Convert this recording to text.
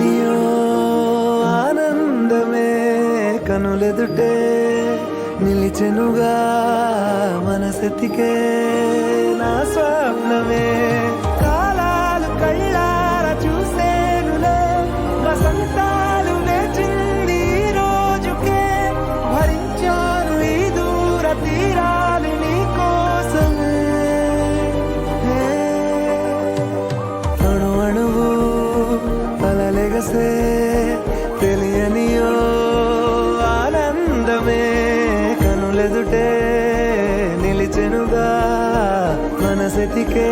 తెలియనియో ఆనందమే కనులెదుటే నిలిచెనుగా మనసెతికే నా స్వప్నమే కాలాలు కళ్ళార చూసేనులే వసంతాలు వేచింది ఈ రోజుకే భరించాను ఈ దూర తీరాలు నీ కోసమే అణు అణువు అలలెగసే తెలియనియో ఆనందమే కనులెదుటే నిలిచెనుగా మనసెతికే